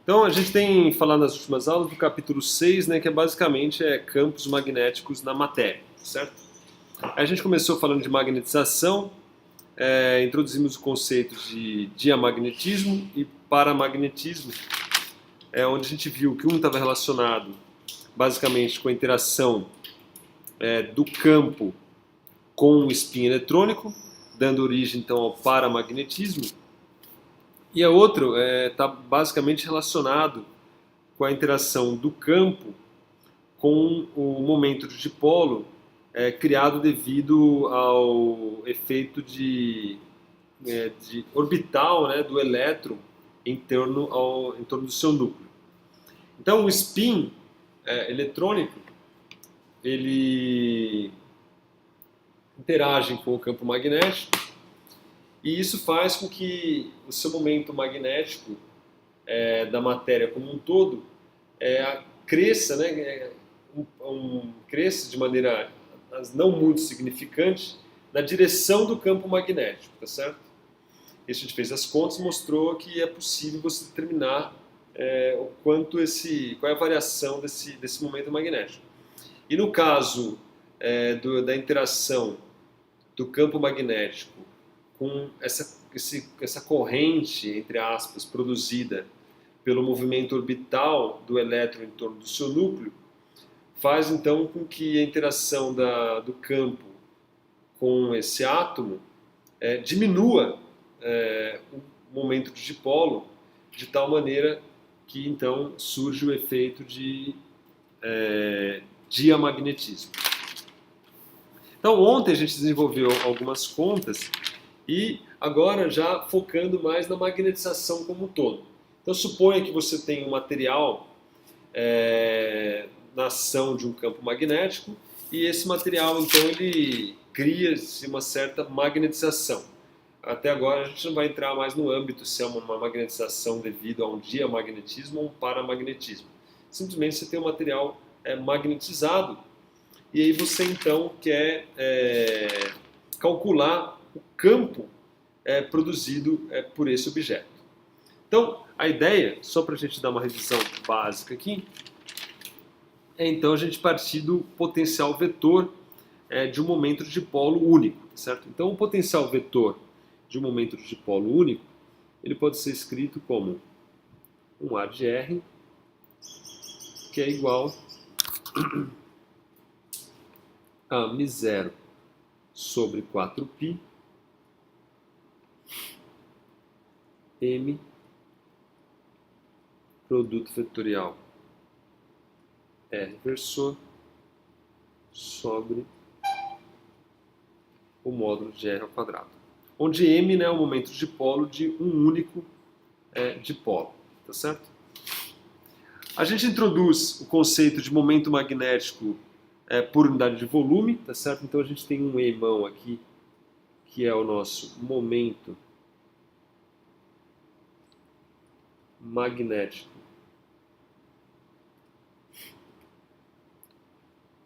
Então, a gente tem falado nas últimas aulas do capítulo 6, né, que é basicamente campos magnéticos na matéria, certo? A gente começou falando de magnetização, introduzimos o conceito de diamagnetismo e paramagnetismo, onde a gente viu que um estava relacionado basicamente com a interação do campo com o spin eletrônico, dando origem então ao paramagnetismo, e a outro está basicamente relacionado com a interação do campo com o momento de dipolo criado devido ao efeito de orbital, né, do elétron em torno do seu núcleo. Então o spin eletrônico ele interage com o campo magnético e isso faz com que o seu momento magnético da matéria como um todo cresça, né, cresça de maneira não muito significante na direção do campo magnético, tá certo? Isso a gente fez as contas e mostrou que é possível você determinar o quanto qual é a variação desse momento magnético. E no caso da interação do campo magnético com essa corrente, entre aspas, produzida pelo movimento orbital do elétron em torno do seu núcleo, faz então com que a interação do campo com esse átomo diminua o momento de dipolo de tal maneira que então surge o efeito de diamagnetismo. Então ontem a gente desenvolveu algumas contas e agora já focando mais na magnetização como um todo. Então suponha que você tem um material na ação de um campo magnético e esse material então ele cria-se uma certa magnetização. Até agora a gente não vai entrar mais no âmbito se é uma magnetização devido a um diamagnetismo ou um paramagnetismo. Simplesmente você tem um material magnetizado e aí você então quer calcular o campo produzido por esse objeto. Então, a ideia, só para a gente dar uma revisão básica aqui, então a gente partir do potencial vetor de um momento de dipolo único, certo? Então, o potencial vetor de um momento de dipolo único, ele pode ser escrito como um A de R, que é igual a μ0 sobre 4π m produto vetorial R versor sobre o módulo de R ao quadrado. Onde m, né, é o momento de dipolo de um único dipolo, tá certo? A gente introduz o conceito de momento magnético por unidade de volume, tá certo? Então a gente tem um emão aqui, que é o nosso momento magnético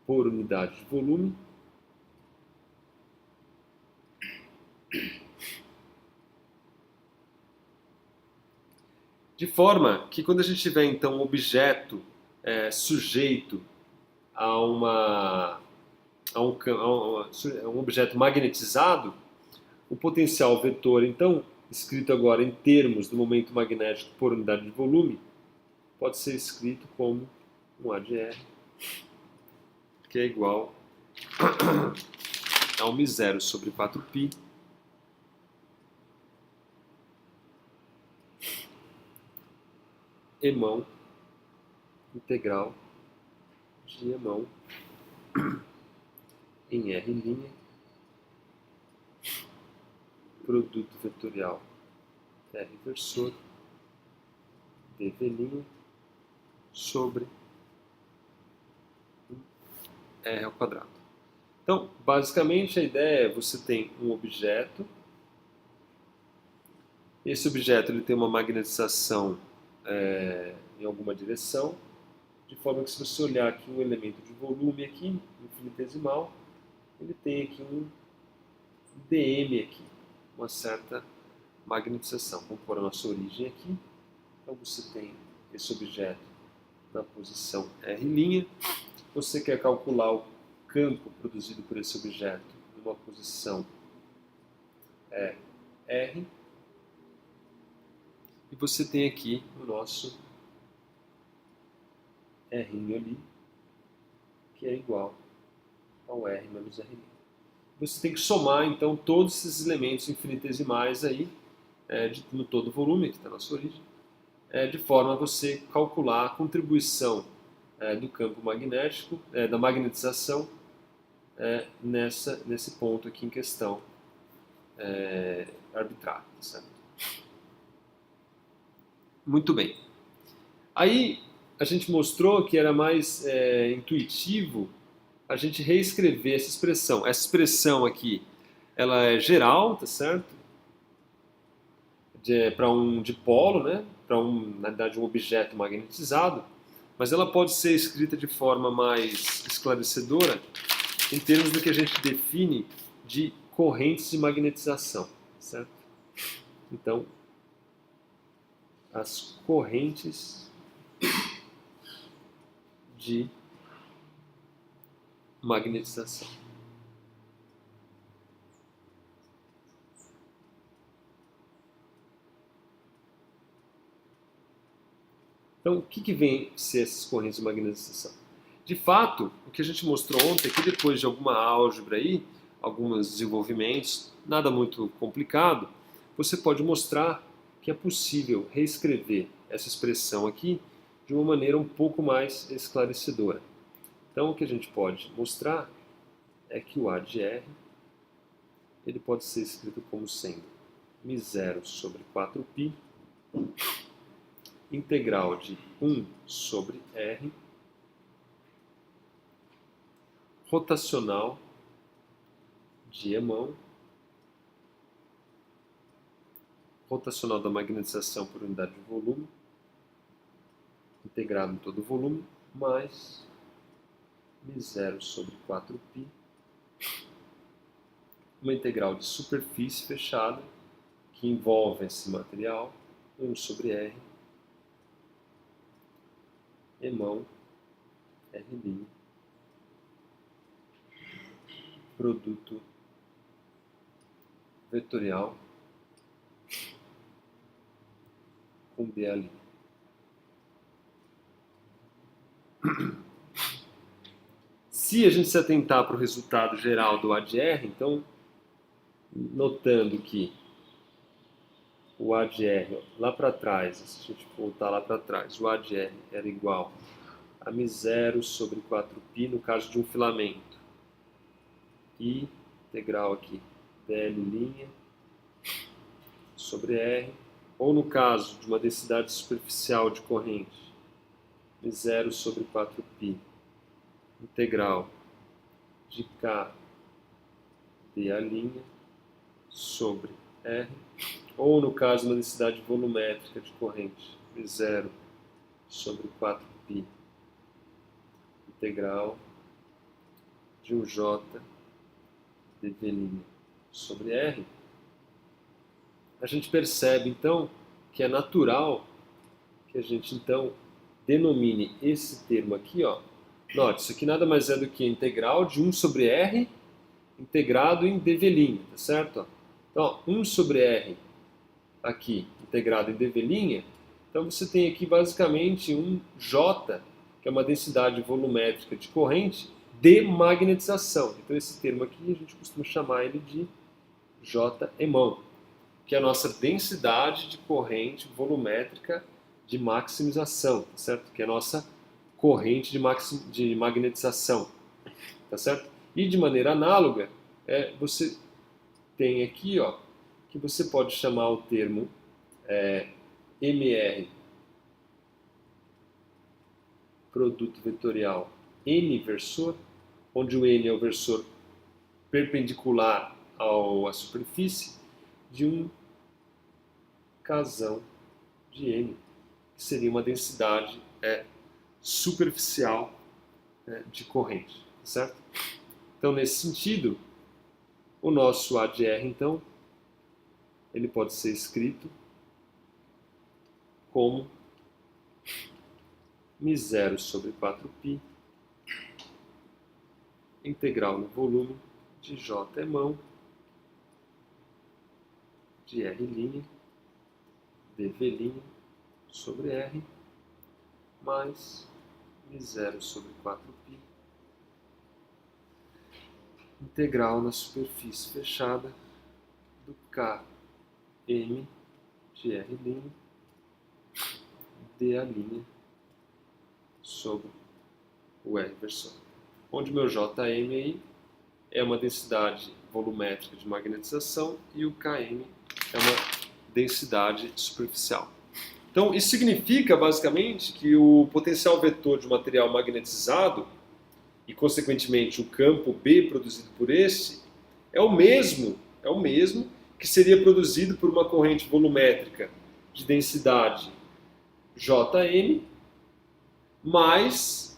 por unidade de volume. De forma que quando a gente tiver então um objeto sujeito a um objeto magnetizado, o potencial vetor, então, escrito agora em termos do momento magnético por unidade de volume, pode ser escrito como um A de R, que é igual a μ0 sobre 4π emão integral de emão em R' produto vetorial R versor dV' sobre R ao quadrado. Então, basicamente a ideia é você tem um objeto, esse objeto ele tem uma magnetização em alguma direção, de forma que se você olhar aqui um elemento de volume aqui, infinitesimal, ele tem aqui um dm aqui, uma certa magnetização. Vamos pôr a nossa origem aqui. Então você tem esse objeto na posição R', você quer calcular o campo produzido por esse objeto numa posição R, e você tem aqui o nosso R' ali, que é igual ao R menos R'. Você tem que somar, então, todos esses elementos infinitesimais aí, no todo o volume, que está na nossa origem, de forma a você calcular a contribuição do campo magnético, da magnetização, nesse ponto aqui em questão arbitrário. Certo? Muito bem. Aí a gente mostrou que era mais intuitivo a gente reescrever essa expressão. Essa expressão aqui, ela é geral, tá certo? Para um dipolo, né? Na verdade, um objeto magnetizado, mas ela pode ser escrita de forma mais esclarecedora em termos do que a gente define de correntes de magnetização, certo? Então, as correntes de magnetização. Então, o que vem ser essas correntes de magnetização? De fato, o que a gente mostrou ontem é que depois de alguma álgebra aí, alguns desenvolvimentos, nada muito complicado, você pode mostrar que é possível reescrever essa expressão aqui de uma maneira um pouco mais esclarecedora. Então, o que a gente pode mostrar é que o A de R ele pode ser escrito como sendo μ0 sobre 4π integral de 1 sobre R rotacional de Emão, rotacional da magnetização por unidade de volume, integrado em todo o volume, mais μ0 sobre 4π, uma integral de superfície fechada que envolve esse material, 1 sobre R, Emão, R', produto vetorial com B'. Se a gente se atentar para o resultado geral do A de R, então, notando que o A de R, lá para trás, se a gente voltar lá para trás, o A de R era igual a μ0 sobre 4π no caso de um filamento, e integral aqui, dl' sobre R, ou no caso de uma densidade superficial de corrente, μ0 sobre 4π, integral de K dA' sobre R, ou no caso de uma densidade volumétrica de corrente, μ0 sobre 4π, integral de um J dV' sobre R, a gente percebe então que é natural que a gente então denomine esse termo aqui, ó. Note, isso aqui nada mais é do que a integral de 1 sobre R integrado em dV', tá certo? Então, ó, 1 sobre R aqui integrado em dV', então você tem aqui basicamente um J, que é uma densidade volumétrica de corrente de magnetização. Então esse termo aqui a gente costuma chamar ele de J Emão, que é a nossa densidade de corrente volumétrica de maximização, tá certo? Que é a nossa corrente de magnetização, tá certo? E de maneira análoga, você tem aqui, ó, que você pode chamar o termo MR, produto vetorial N-versor, onde o N é o versor perpendicular à superfície de um casão de N, que seria uma densidade superficial de corrente, certo? Então, nesse sentido, o nosso A de R, então, ele pode ser escrito como μ0 sobre 4π, integral no volume de J é mão, de R' dV' sobre R, mais μ0 sobre 4π, integral na superfície fechada do Km de R' dA' sobre o R versor. Onde meu Jm aí é uma densidade volumétrica de magnetização e o Km é uma densidade superficial. Então, isso significa, basicamente, que o potencial vetor de um material magnetizado e, consequentemente, o campo B produzido por esse é o mesmo que seria produzido por uma corrente volumétrica de densidade Jm, mais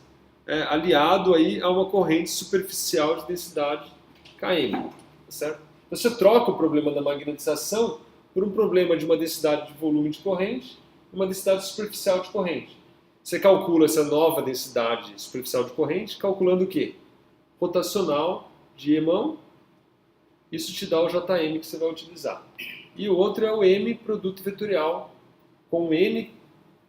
aliado aí a uma corrente superficial de densidade Km. Tá certo? Então, você troca o problema da magnetização por um problema de uma densidade de volume de corrente e uma densidade superficial de corrente. Você calcula essa nova densidade superficial de corrente calculando o quê? Rotacional de Emão. Isso te dá o Jm que você vai utilizar. E o outro é o M produto vetorial com N,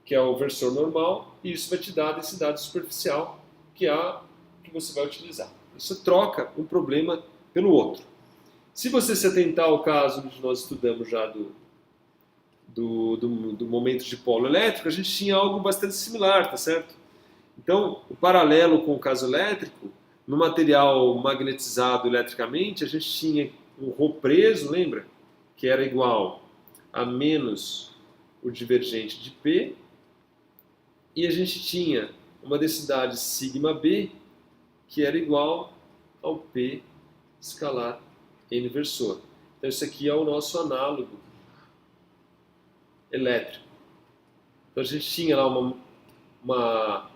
que é o versor normal, e isso vai te dar a densidade superficial, que é a que você vai utilizar. Você troca um problema pelo outro. Se você se atentar ao caso que nós estudamos já do momento de polo elétrico, a gente tinha algo bastante similar, tá certo? Então, o paralelo com o caso elétrico, no material magnetizado eletricamente, a gente tinha um ρ preso, lembra? Que era igual a menos o divergente de P, e a gente tinha uma densidade σb, que era igual ao P escalar N versor. Então, isso aqui é o nosso análogo elétrico. Então, a gente tinha lá uma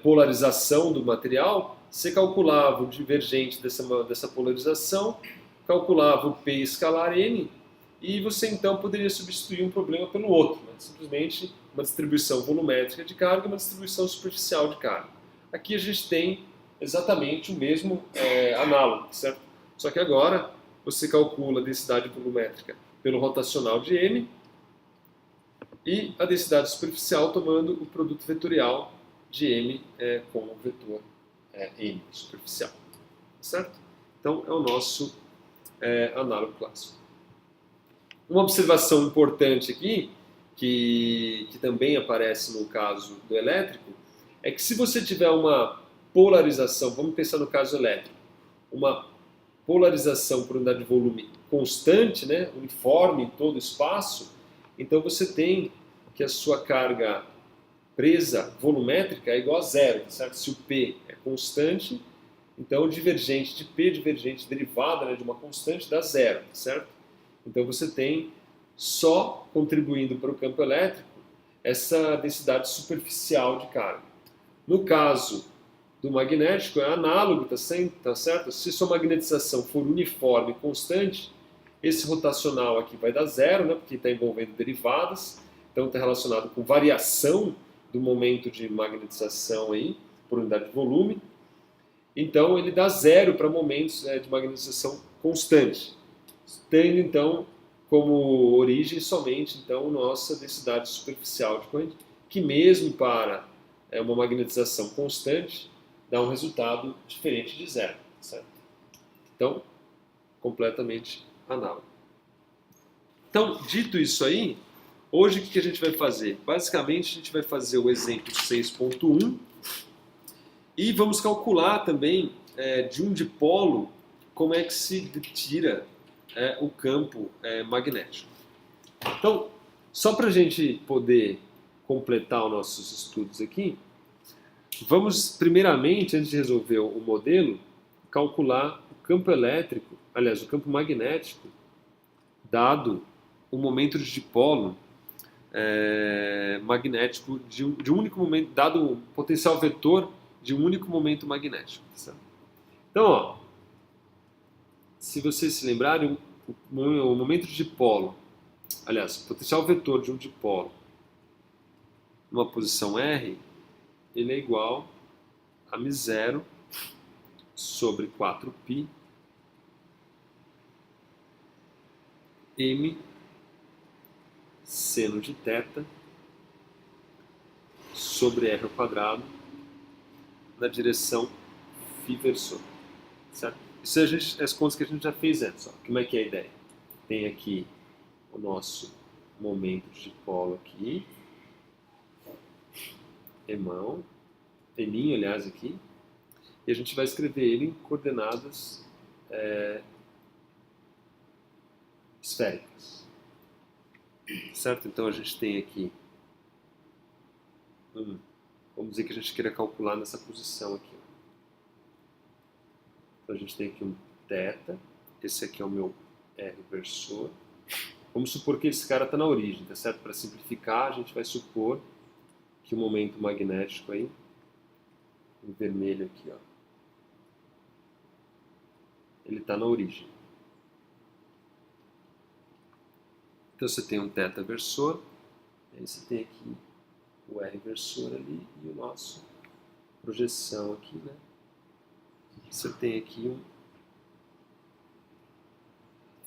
polarização do material, você calculava o divergente dessa polarização, calculava o P escalar N, e você então poderia substituir um problema pelo outro, né? Simplesmente uma distribuição volumétrica de carga e uma distribuição superficial de carga. Aqui a gente tem exatamente o mesmo análogo, certo? Só que agora você calcula a densidade volumétrica pelo rotacional de M e a densidade superficial tomando o produto vetorial de M com o vetor N superficial, certo? Então é o nosso análogo clássico. Uma observação importante aqui, que também aparece no caso do elétrico, é que se você tiver uma polarização, vamos pensar no caso elétrico, uma polarização por unidade de volume constante, né, uniforme em todo o espaço, então você tem que a sua carga presa volumétrica é igual a zero, certo? Se o P é constante, então o divergente de P, divergente derivada, né, de uma constante, dá zero, certo? Então você tem, só contribuindo para o campo elétrico, essa densidade superficial de carga. No caso do magnético, é análogo, tá certo? Se sua magnetização for uniforme e constante, esse rotacional aqui vai dar zero, né, porque está envolvendo derivadas, então está relacionado com variação do momento de magnetização aí, por unidade de volume. Então ele dá zero para momentos de magnetização constante, tendo então como origem somente então nossa densidade superficial de corrente, que mesmo para uma magnetização constante dá um resultado diferente de zero, certo? Então, completamente análogo. Então, dito isso aí, hoje o que a gente vai fazer? Basicamente, a gente vai fazer o exemplo 6.1 e vamos calcular também de um dipolo como é que se tira o campo magnético. Então, só para a gente poder completar os nossos estudos aqui, vamos primeiramente, antes de resolver o modelo, calcular o campo elétrico, aliás, o campo magnético, dado o momento de dipolo magnético de um único momento, dado o potencial vetor de um único momento magnético. Certo? Então, ó, se vocês se lembrarem, o momento de dipolo, aliás, o potencial vetor de um dipolo numa posição R ele é igual a μ0 sobre 4π m seno de θ sobre r ao quadrado na direção φ versor, certo? Isso as contas que a gente já fez antes. Ó. Como é que é a ideia? Tem aqui o nosso momento de dipolo aqui, eminho, aliás, aqui, e a gente vai escrever ele em coordenadas esféricas, certo? Então a gente tem aqui, vamos dizer que a gente queira calcular nessa posição aqui. Ó. Então a gente tem aqui um θ, esse aqui é o meu R versor. Vamos supor que esse cara está na origem, tá certo? Para simplificar, a gente vai supor que o momento magnético aí, em vermelho aqui, ó, ele está na origem. Então você tem um θ versor, aí você tem aqui o R versor ali e o nosso projeção aqui, né? Você tem aqui um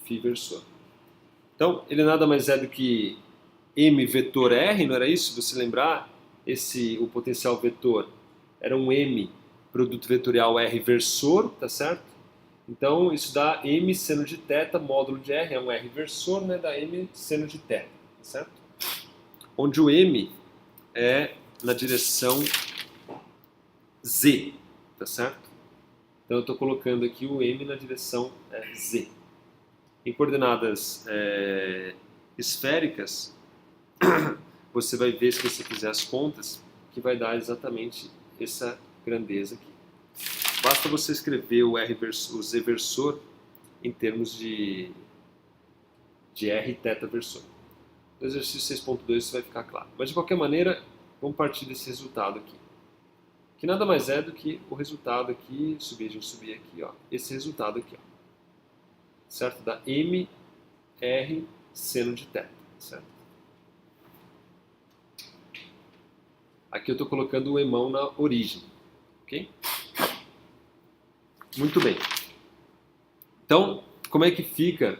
φ versor. Então, ele nada mais é do que M vetor R, não era isso? Se você lembrar, o potencial vetor era um M produto vetorial R versor, tá certo? Então, isso dá M seno de θ, módulo de R, é um R versor, né? Dá M seno de θ, tá certo? Onde o M é na direção Z, tá certo? Então, eu estou colocando aqui o M na direção Z. Em coordenadas esféricas, você vai ver, se você fizer as contas, que vai dar exatamente essa grandeza aqui. Basta você escrever o Z versor em termos de R θ versor. No exercício 6.2 isso vai ficar claro. Mas de qualquer maneira, vamos partir desse resultado aqui. Que nada mais é do que o resultado aqui, a gente subir aqui, ó, esse resultado aqui, ó, certo? Da M R seno de θ, certo? Aqui eu estou colocando o emão na origem, ok? Muito bem. Então, como é que fica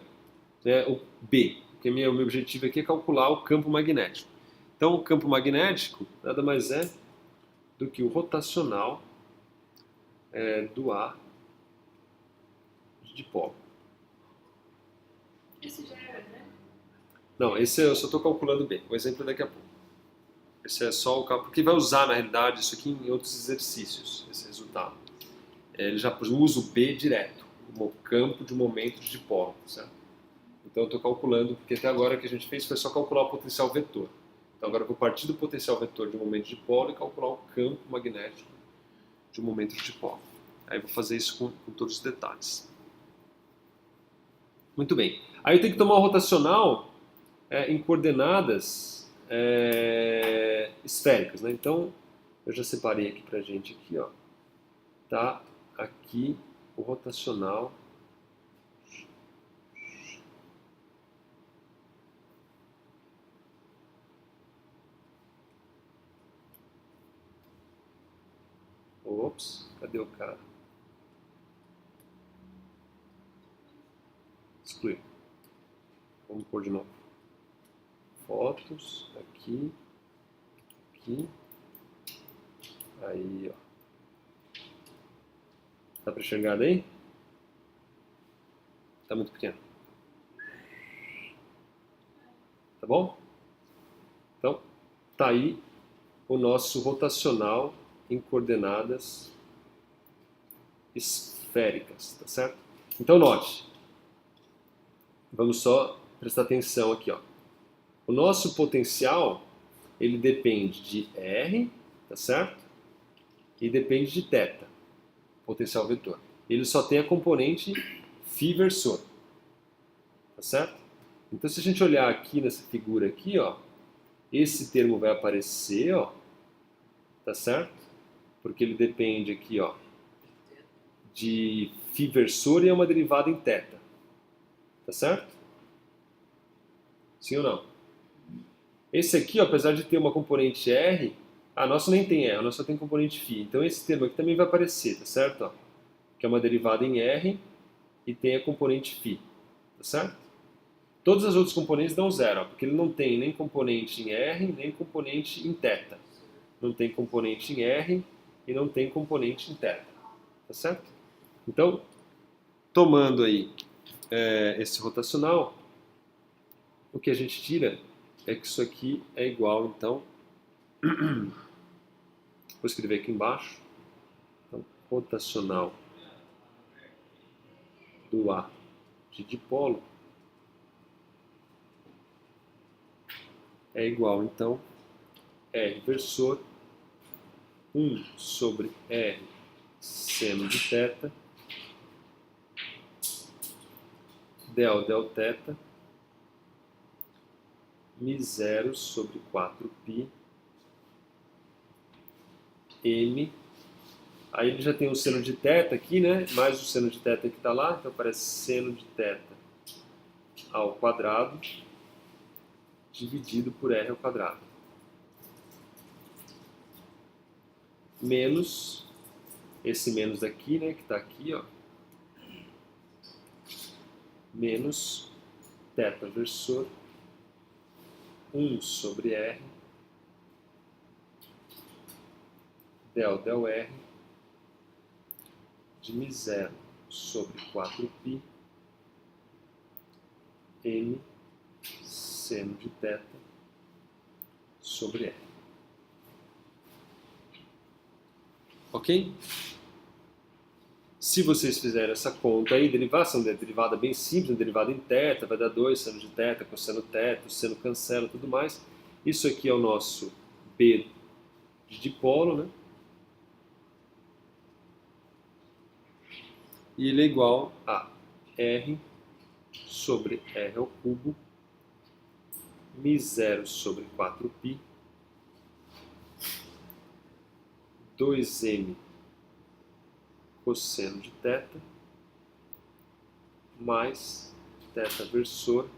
o B? Porque meu objetivo aqui é calcular o campo magnético. Então, o campo magnético nada mais é do que o rotacional do A de dipolo. Esse já era, né? Não, esse eu só estou calculando B. O exemplo é daqui a pouco. Esse é só o cálculo, porque vai usar, na realidade, isso aqui em outros exercícios, esse resultado. Ele já usa o B direto, como campo de momento de dipolo, certo? Então eu estou calculando, porque até agora o que a gente fez foi só calcular o potencial vetor. Então agora eu vou partir do potencial vetor de um momento de dipolo e calcular o campo magnético de um momento de dipolo. Aí eu vou fazer isso com todos os detalhes. Muito bem. Aí eu tenho que tomar o rotacional em coordenadas esféricas, né? Então eu já separei aqui pra gente aqui, ó. Tá aqui o rotacional Ops, cadê o cara? Excluir. Vamos pôr de novo. Fotos, aqui, aqui. Aí, ó. Tá pra enxergar daí? Tá muito pequeno. Tá bom? Então, tá aí o nosso rotacional em coordenadas esféricas, tá certo? Então, note. Vamos só prestar atenção aqui, ó. O nosso potencial, ele depende de R, tá certo? E depende de θ, potencial vetor. Ele só tem a componente φ versor, tá certo? Então, se a gente olhar aqui nessa figura aqui, ó, esse termo vai aparecer, ó, tá certo? Porque ele depende aqui, ó, de φ versor e é uma derivada em θ, tá certo? Sim ou não? Esse aqui, ó, apesar de ter uma componente R, A nossa nem tem R, a nossa tem componente φ. Então esse termo aqui também vai aparecer, tá certo? Ó, que é uma derivada em R e tem a componente φ, tá certo? Todas as outras componentes dão zero, ó, porque ele não tem nem componente em R, nem componente em θ. Não tem componente em R e não tem componente em θ, tá certo? Então, tomando aí esse rotacional, o que a gente tira é que isso aqui é igual, então, vou escrever aqui embaixo, então, rotacional do A de dipolo é igual, então, R versor 1 sobre R seno de θ, del θ, μ0 sobre 4π, m, aí ele já tem o seno de θ aqui, né? Mais o seno de θ que está lá, então aparece seno de θ ao quadrado dividido por r ao quadrado. Menos esse menos aqui, né, que está aqui, ó, menos θ versor 1 sobre r del r de μ0 sobre 4π m seno de θ sobre r. Ok? Se vocês fizerem essa conta aí, derivação da derivada bem simples, derivada em θ, vai dar 2, seno de θ, cosseno θ, o seno cancela e tudo mais. Isso aqui é o nosso B de dipolo, né? E ele é igual a R sobre R ao cubo, μ0 sobre 4π, 2m cosseno de θ, mais θ versor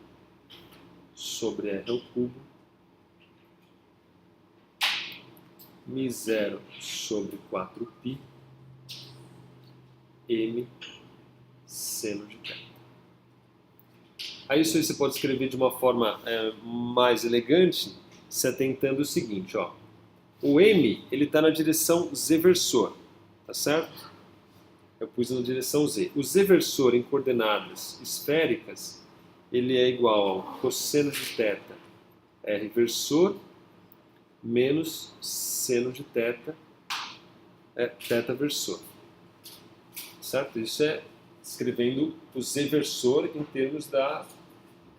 sobre R ao cubo, μ0 sobre 4π, m seno de θ. Aí isso aí você pode escrever de uma forma mais elegante, se atentando o seguinte, ó. O m, ele está na direção z versor, tá certo? Eu pus na direção z. O z versor em coordenadas esféricas, ele é igual ao cosseno de θ r versor menos seno de θ θ versor. Certo? Isso é escrevendo o z versor em termos da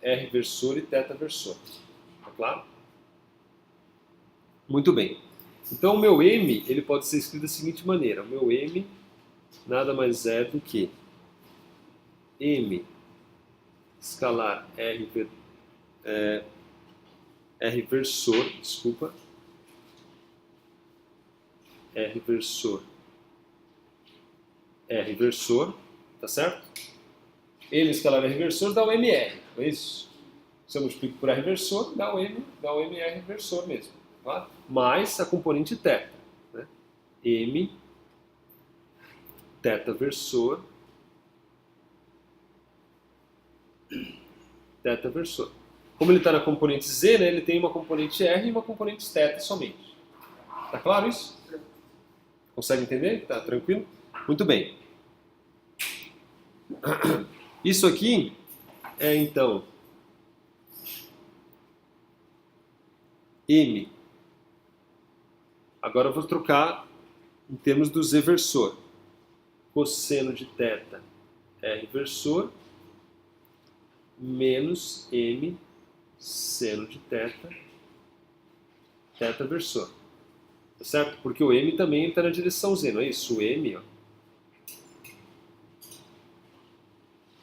r versor e θ versor. Tá claro? Muito bem. Então o meu m, ele pode ser escrito da seguinte maneira. O meu m nada mais é do que m escalar r versor, desculpa, r versor, tá certo? M escalar r versor dá o mr, não é isso? Se eu multiplico por r versor, dá o mr versor mesmo, tá? Mais a componente θ, né? M θ versor, θ versor. Como ele está na componente z, né, ele tem uma componente r e uma componente θ somente. Tá claro isso? Consegue entender? Tá tranquilo? Muito bem. Isso aqui é então m. Agora eu vou trocar em termos do z versor. Cosseno de θ r versor menos m seno de θ versor. Tá certo? Porque o m também está na direção z, não é isso? O m, ó,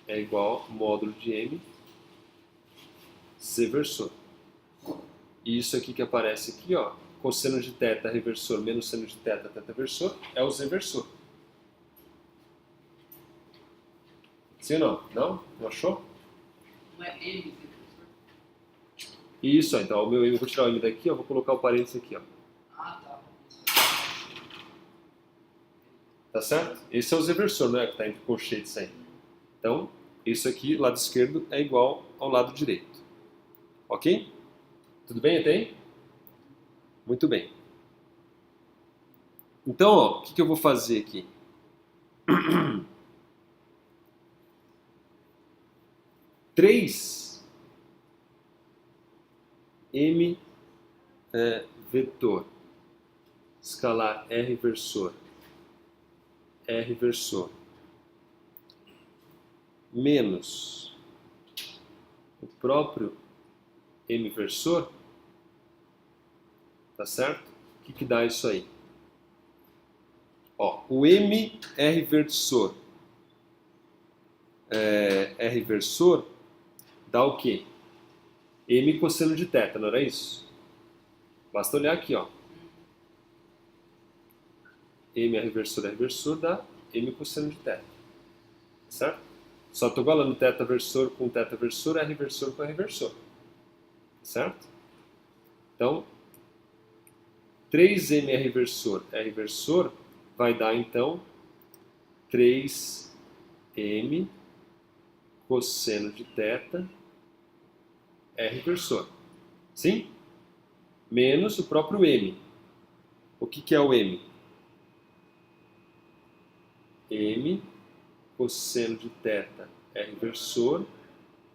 é igual ao módulo de m z versor. E isso aqui que aparece aqui, ó, cosseno de θ reversor menos seno de θ versor, é o z versor. Sim ou não? Não? Não achou? Não é M, professor? Isso, ó, então o meu m, eu vou tirar o m daqui, ó, vou colocar o parênteses aqui, ó. Ah, tá. Tá certo? Esse é o Z-versor, não é? Que está entre colchetes aí. Então, isso aqui, lado esquerdo, é igual ao lado direito. Ok? Tudo bem até aí? Muito bem. Então, ó, o que eu vou fazer aqui? 3 M vetor escalar R versor menos o próprio M versor, tá certo? O que dá isso aí? Ó, o M R versor R versor dá o quê? M cosseno de θ, não era isso? Basta olhar aqui, ó. M R versor dá M cosseno de θ, certo? Só estou igualando θ versor com θ versor, R versor com R versor, certo? Então, 3mR versor R versor vai dar, então, 3m cosseno de θ R versor. Sim? Menos o próprio m. O que é o m? M cosseno de θ R versor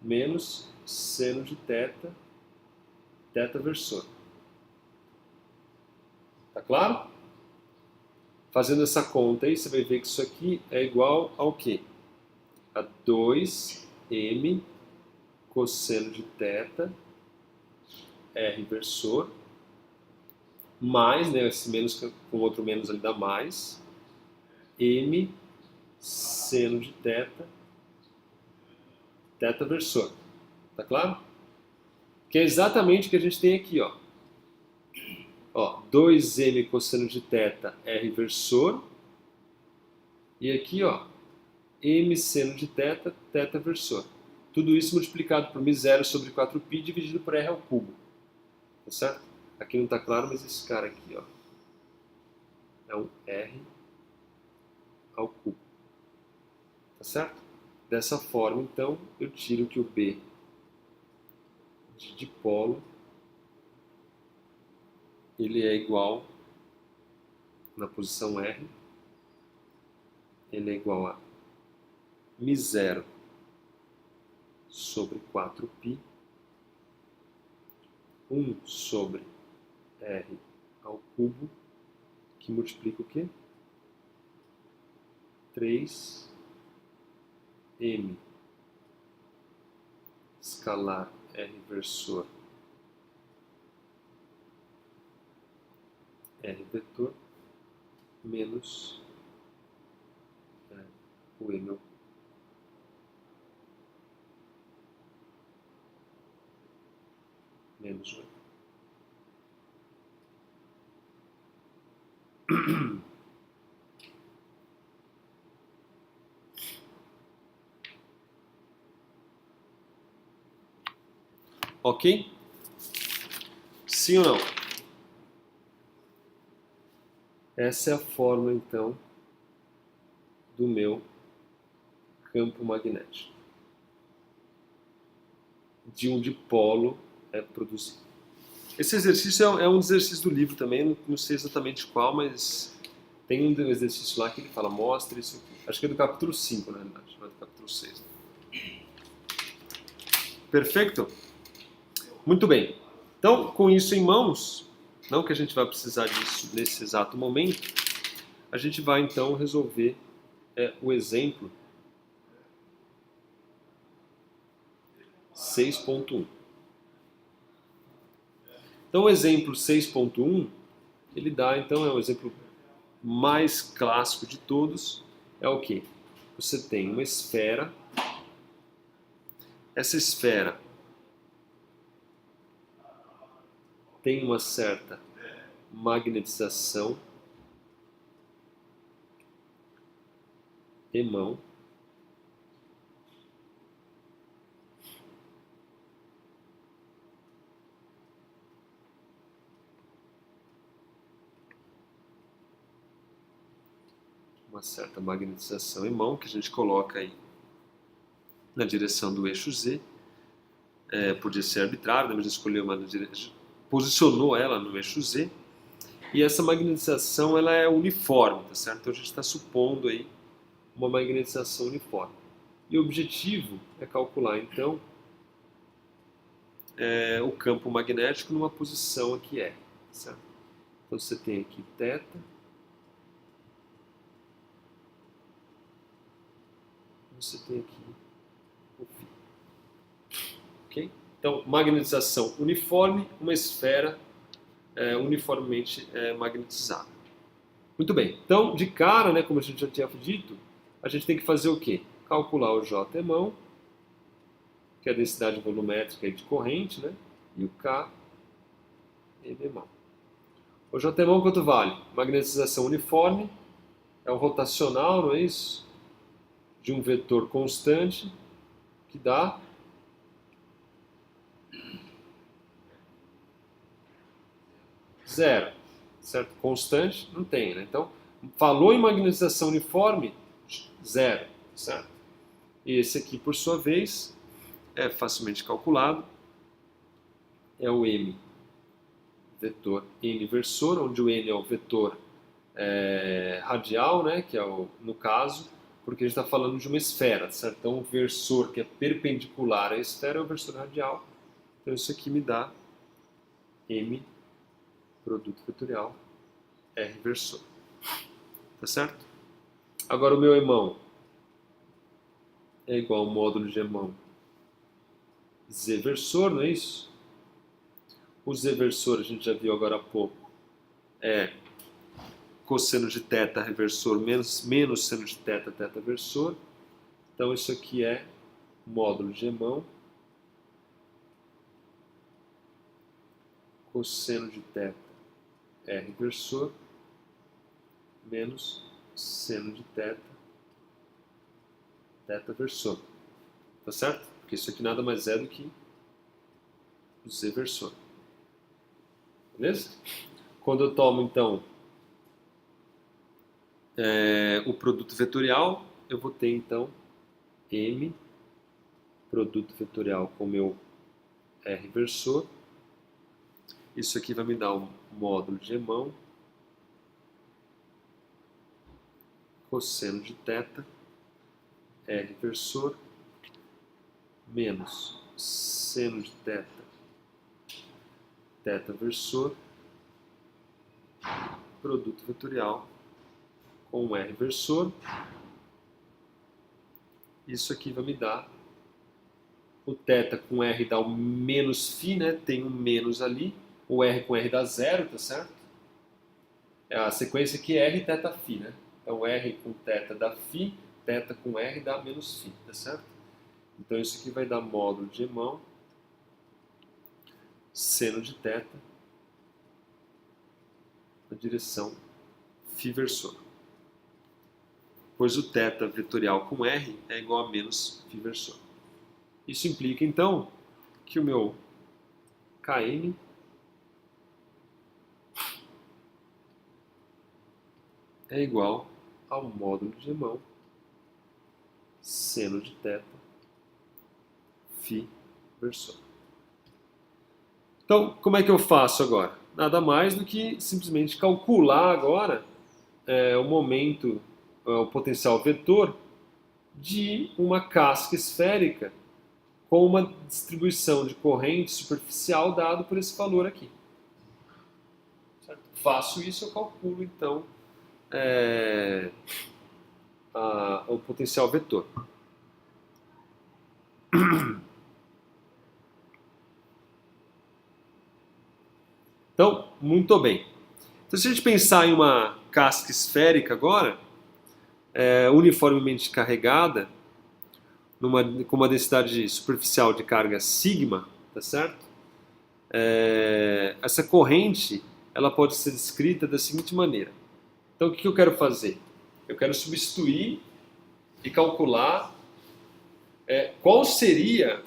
menos seno de θ versor. Tá claro? Fazendo essa conta aí, você vai ver que isso aqui é igual ao quê? A 2m cosseno de θ R versor mais, né, esse menos com outro menos ali dá mais, m seno de θ versor. Tá claro? Que é exatamente o que a gente tem aqui, ó. Ó, 2m cosseno de θ R versor. E aqui, ó, m seno de θ versor. Tudo isso multiplicado por μ0 sobre 4π dividido por r ao cubo. Tá certo? Aqui não está claro, mas esse cara aqui, ó, é um r ao cubo. Tá certo? Dessa forma, então, eu tiro que o B de dipolo ele é igual, na posição R, ele é igual a μ0 sobre 4π, 1 sobre R ao cubo, que multiplica o quê? 3m escalar R versor R vetor menos o m menos o m. Ok? Sim ou não? Essa é a fórmula, então, do meu campo magnético. De um dipolo é produzido. Esse exercício é um exercício do livro também, não sei exatamente qual, mas tem um exercício lá que ele fala, mostra isso aqui. Acho que é do capítulo 5, na realidade, não é do capítulo 6. Perfeito? Muito bem. Então, com isso em mãos, não que a gente vai precisar disso nesse exato momento, a gente vai então resolver o exemplo 6.1. Então, o exemplo 6.1, ele dá, então, é o exemplo mais clássico de todos, é o que? Você tem uma esfera, essa esfera tem uma certa magnetização emão, uma certa magnetização em mão, que a gente coloca aí na direção do eixo Z. Podia ser arbitrário, né? Mas a gente escolheu posicionou ela no eixo Z, e essa magnetização ela é uniforme, tá certo? Então a gente está supondo aí uma magnetização uniforme. E o objetivo é calcular então o campo magnético numa posição aqui R, certo? Então você tem aqui θ, você tem aqui o φ. Ok? Então, magnetização uniforme, uma esfera uniformemente magnetizada. Muito bem. Então, de cara, né, como a gente já tinha dito, a gente tem que fazer o quê? Calcular o J mão, que é a densidade volumétrica de corrente, né? E o K, M mão. O J mão quanto vale? Magnetização uniforme, é o rotacional, não é isso? De um vetor constante, que dá 0, certo? Constante não tem, né? Então, falou em magnetização uniforme, 0, certo? E esse aqui, por sua vez, é facilmente calculado, é o M, vetor N versor, onde o N é o vetor radial, né? Que é no caso, porque a gente está falando de uma esfera, certo? Então, o versor que é perpendicular à esfera é o versor radial. Então, isso aqui me dá M, produto vetorial, R versor. Tá certo? Agora o meu emão é igual ao módulo de emão Z versor, não é isso? O Z versor, a gente já viu agora há pouco, é cosseno de θ reversor menos seno de θ, θ versor. Então isso aqui é módulo de emão cosseno de θ, R versor, menos seno de θ, θ versor. Tá certo? Porque isso aqui nada mais é do que o Z versor. Beleza? Quando eu tomo, então, o produto vetorial, eu vou ter, então, M, produto vetorial com meu R versor. Isso aqui vai me dar um módulo de emão cosseno de θ, R versor, menos seno de θ, θ versor, produto vetorial com R versor. Isso aqui vai me dar o θ com R dá o menos φ, né? Tem um menos ali. O R com R dá 0, tá certo? A sequência aqui é R θ φ, né? Então R com θ dá φ, θ com R dá menos φ, tá certo? Então isso aqui vai dar módulo de emão seno de θ na direção φ versor. Pois o θ vetorial com R é igual a menos φ versor. Isso implica, então, que o meu Km é igual ao módulo de emão seno de θ φ versor. Então, como é que eu faço agora? Nada mais do que simplesmente calcular agora o momento, o potencial vetor de uma casca esférica com uma distribuição de corrente superficial dado por esse valor aqui. Certo? Faço isso, eu calculo então o potencial vetor. Então, muito bem. Então, se a gente pensar em uma casca esférica agora, uniformemente carregada, com uma densidade superficial de carga sigma, tá certo? Essa corrente ela pode ser descrita da seguinte maneira. Então, o que eu quero fazer? Eu quero substituir e calcular qual seria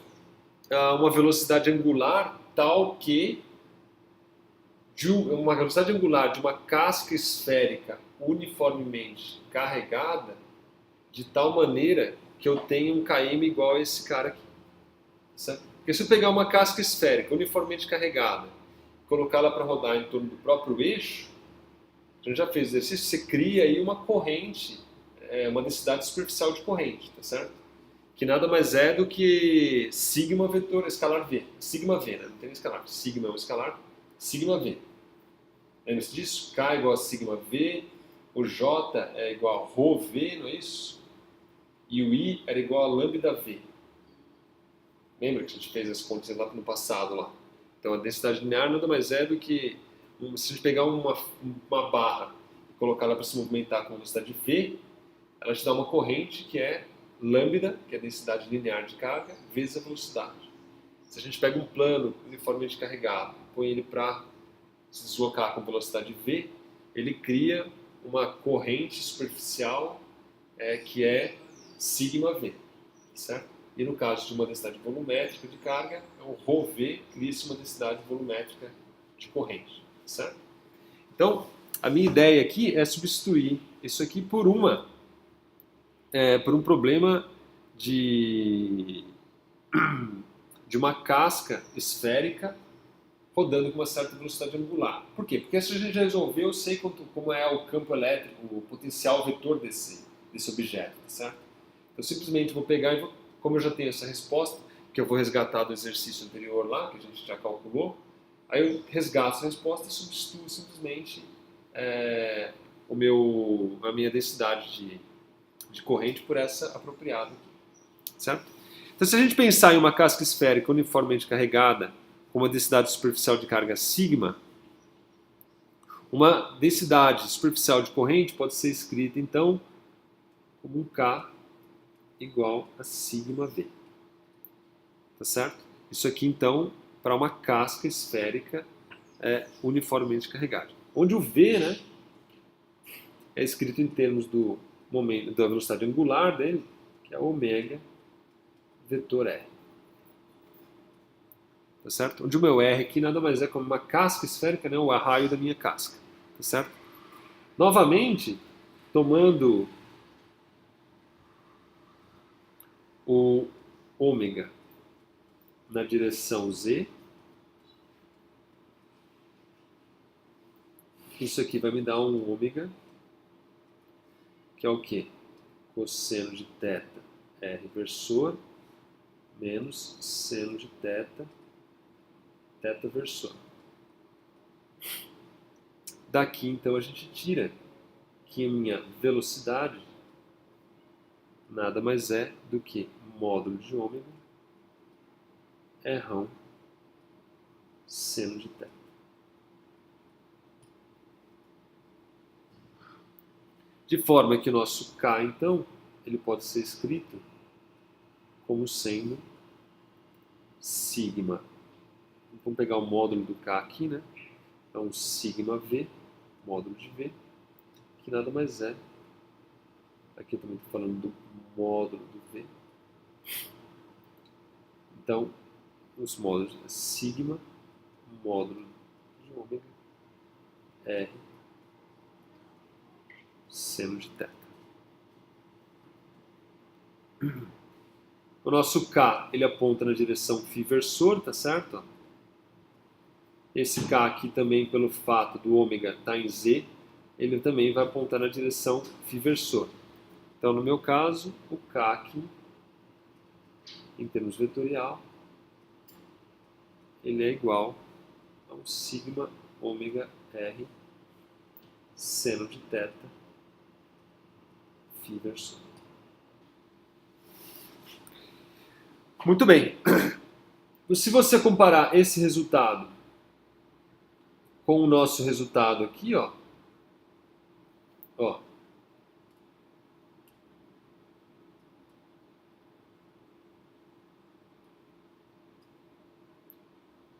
uma velocidade angular tal que uma velocidade angular de uma casca esférica uniformemente carregada de tal maneira que eu tenho um km igual a esse cara aqui. Certo? Porque se eu pegar uma casca esférica uniformemente carregada, colocá-la para rodar em torno do próprio eixo, a gente já fez o exercício, você cria aí uma corrente, uma densidade superficial de corrente, tá certo? Que nada mais é do que sigma vetor escalar V. Sigma V, né? Não tem escalar. Sigma é um escalar, sigma V. Lembra-se disso? K é igual a sigma V, o J é igual a ρ V, não é isso? E o I era igual a lambda V. Lembra que a gente fez as contas lá no passado lá? Então a densidade linear nada mais é do que, se a gente pegar uma barra e colocar ela para se movimentar com a velocidade V, ela te dá uma corrente que é lambda, que é a densidade linear de carga, vezes a velocidade. Se a gente pega um plano uniformemente carregado, põe ele para se deslocar com velocidade V, ele cria uma corrente superficial que é sigma V, certo? E no caso de uma densidade volumétrica de carga, o ρV cria-se uma densidade volumétrica de corrente, certo? Então, a minha ideia aqui é substituir isso aqui por um problema de uma casca esférica rodando com uma certa velocidade angular. Por quê? Porque se a gente já resolveu, eu sei como é o campo elétrico, o potencial vetor desse objeto, tá certo? Eu simplesmente vou pegar e como eu já tenho essa resposta, que eu vou resgatar do exercício anterior lá, que a gente já calculou, aí eu resgato essa resposta e substituo simplesmente a minha densidade de corrente por essa apropriada aqui, certo? Então, se a gente pensar em uma casca esférica uniformemente carregada com uma densidade superficial de carga sigma, uma densidade superficial de corrente pode ser escrita, então, como um K igual a sigma V. Tá certo? Isso aqui, então, para uma casca esférica uniformemente carregada. Onde o V, né, é escrito em termos do momento, da velocidade angular dele, que é ômega vetor R. Tá certo? Onde o meu R aqui nada mais é como uma casca esférica, né, o arraio da minha casca. Tá certo? Novamente, tomando o ômega na direção Z, isso aqui vai me dar um ômega, que é o quê? Cosseno de θ R versor menos seno de θ versor. Daqui, então, a gente tira que a minha velocidade nada mais é do que módulo de ômega R seno de θ. De forma que o nosso K, então, ele pode ser escrito como sendo sigma. Vamos pegar o módulo do K aqui, né? Então, sigma V, módulo de V, que nada mais é. Aqui eu também estou falando do módulo do V. Então, os módulos é sigma, módulo de ômega, R, seno de θ. O nosso K, ele aponta na direção φ versor, tá certo? Esse K aqui também, pelo fato do ômega estar em Z, ele também vai apontar na direção φ versor. Então, no meu caso, o K aqui, em termos vetorial, ele é igual a um sigma ômega R seno de θ φ versor. Muito bem. Se você comparar esse resultado com o nosso resultado aqui, ó, o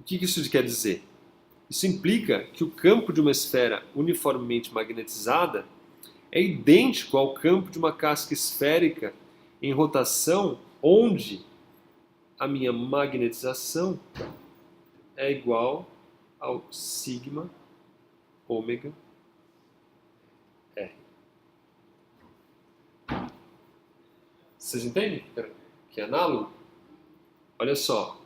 que isso quer dizer? Isso implica que o campo de uma esfera uniformemente magnetizada é idêntico ao campo de uma casca esférica em rotação, onde a minha magnetização é igual ao sigma ômega R. Vocês entendem que é análogo? Olha só,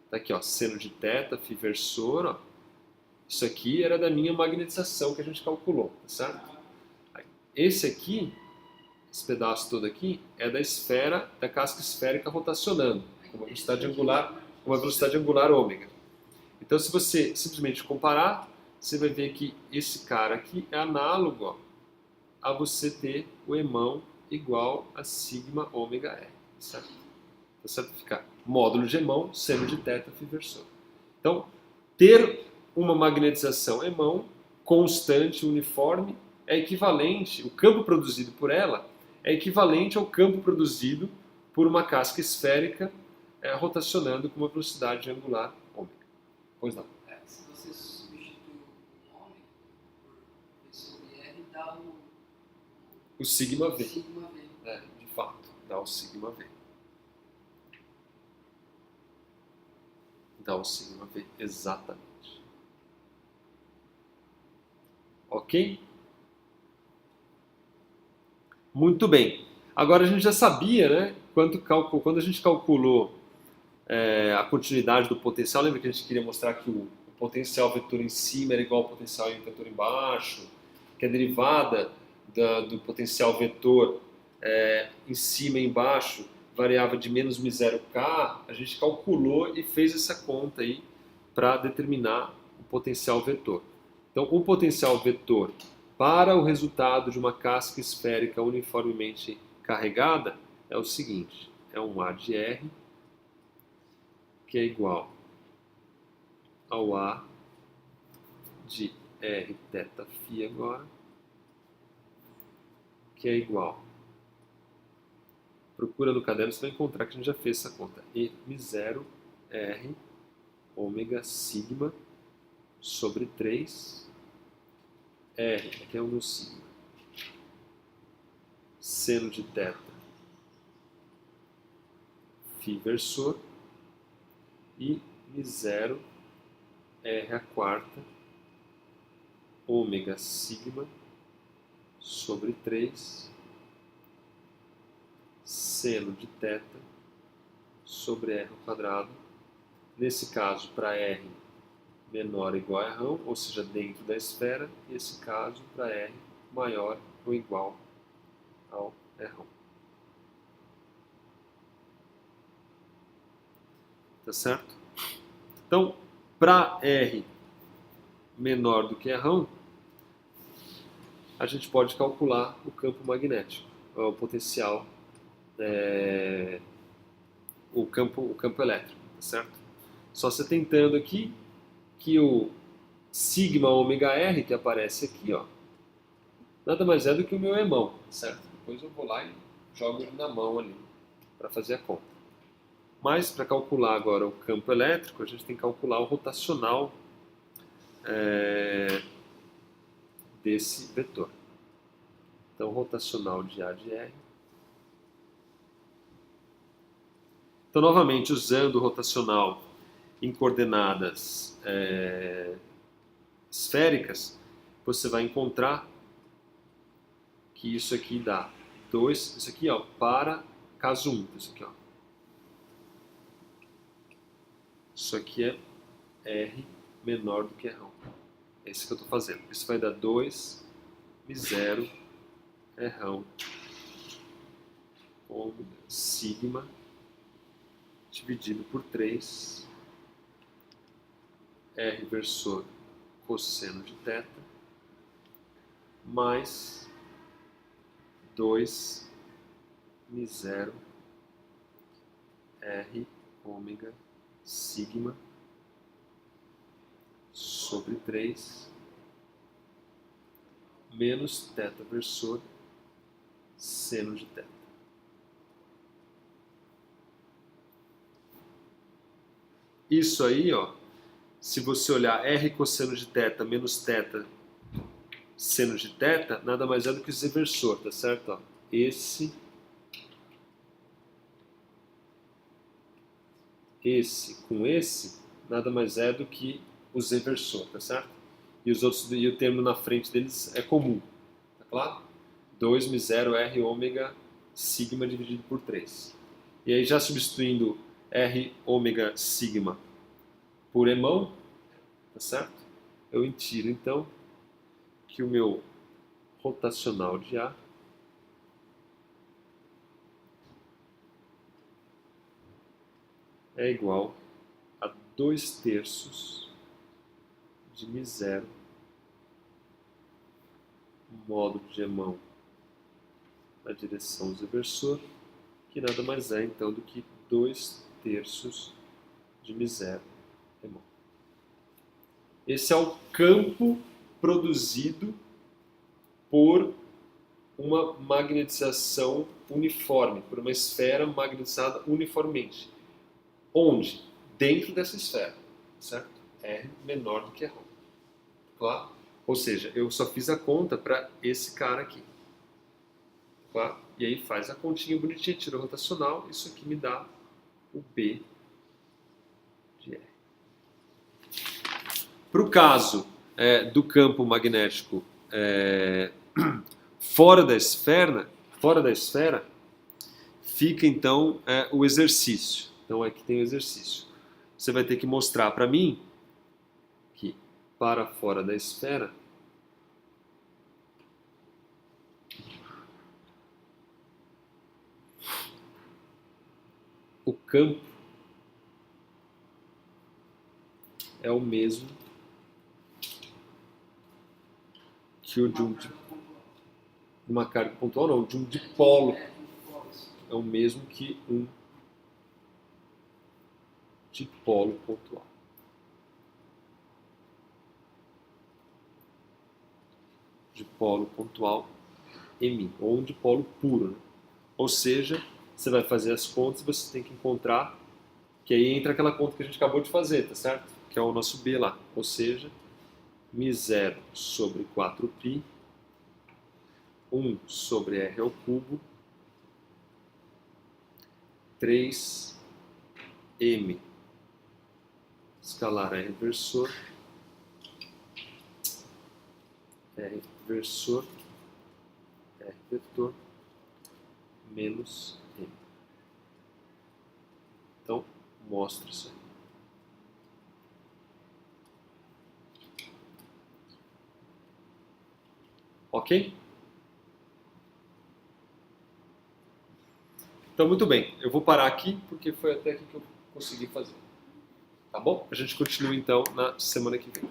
tá aqui, ó, seno de θ, φ versor, ó. Isso aqui era da minha magnetização que a gente calculou, tá certo? Esse aqui, esse pedaço todo aqui, é da esfera, da casca esférica rotacionando, com uma velocidade angular ômega. Então, se você simplesmente comparar, você vai ver que esse cara aqui é análogo, ó, a você ter o emão igual a sigma ômega R, certo? Tá certo? Fica módulo de emão, seno de θ, φ versor. Então, ter uma magnetização emão constante, uniforme, é equivalente, o campo produzido por ela é equivalente ao campo produzido por uma casca esférica rotacionando com uma velocidade angular ômega. Pois não. Se você substitui o ômega por V sobre R, dá O sigma V. sigma V. De fato, dá o sigma V. Dá o sigma V, exatamente. Ok? Muito bem. Agora a gente já sabia, né? Quando a gente calculou a continuidade do potencial, lembra que a gente queria mostrar que o potencial vetor em cima era igual ao potencial vetor embaixo, que a derivada do potencial vetor em cima e embaixo variava de menos μ0k, a gente calculou e fez essa conta aí para determinar o potencial vetor. Então, o potencial vetor para o resultado de uma casca esférica uniformemente carregada é o seguinte, é um A de R que é igual ao A de R θ φ agora, que é igual, procura no caderno, você vai encontrar que a gente já fez essa conta, E μ0 R ômega sigma sobre 3 R, que é o meu sigma, seno de θ φ versor e μ0 R a quarta ômega sigma sobre 3 seno de θ sobre R ao quadrado. Nesse caso, para R menor ou igual a rão, ou seja, dentro da esfera, e esse caso para R maior ou igual ao rão. Tá certo? Então, para R menor do que rão, a gente pode calcular o campo magnético, o potencial, o campo elétrico, tá certo? Só você tentando aqui que o sigma ômega R, que aparece aqui, ó, nada mais é do que o meu emão, certo? Depois eu vou lá e jogo ele na mão ali para fazer a conta. Mas para calcular agora o campo elétrico, a gente tem que calcular o rotacional desse vetor. Então, rotacional de A de R. Então, novamente, usando o rotacional em coordenadas esféricas, você vai encontrar que isso aqui dá 2, isso aqui, ó, para caso 1, isso aqui, ó. Isso aqui é R menor do que rão. É isso que eu estou fazendo. Isso vai dar 2 μ0 rão ômega sigma dividido por 3 R versor cosseno de θ mais 2 μ0 R ômega sigma sobre 3 menos θ versor seno de θ. Isso aí, ó, se você olhar R cosseno de θ menos θ seno de θ, nada mais é do que o Z versor, tá certo? Ó, esse com esse, nada mais é do que o Z versor, tá certo? e o termo na frente deles é comum. Tá claro? 2μ0 R ômega sigma dividido por 3. E aí já substituindo R ômega sigma por Emão, tá certo? Eu intiro então que o meu rotacional de A é igual a 2/3 de μ0 módulo de Emão na direção do reversor, que nada mais é então do que 2/3 de μ0 Emão. Esse é o campo produzido por uma magnetização uniforme, por uma esfera magnetizada uniformemente. Onde? Dentro dessa esfera, certo? R menor do que R. Claro? Ou seja, eu só fiz a conta para esse cara aqui. Claro? E aí faz a continha bonitinha, tira o rotacional, isso aqui me dá o B de R. Para o caso do campo magnético fora da esfera, fica então o exercício. Então aqui tem o exercício. Você vai ter que mostrar para mim que para fora da esfera o campo é o mesmo que o de uma carga pontual, não, de um dipolo. É o mesmo que um dipolo pontual. Dipolo pontual M, ou um dipolo puro. Né? Ou seja, você vai fazer as contas e você tem que encontrar, que aí entra aquela conta que a gente acabou de fazer, tá certo? Que é o nosso B lá. Ou seja, μ0 sobre 4π, 1 sobre R ao cubo, 3m escalar R versor, R versor, R vetor, menos M. Então, mostra isso aí. Ok? Então, muito bem. Eu vou parar aqui, porque foi até aqui que eu consegui fazer. Tá bom? A gente continua, então, na semana que vem.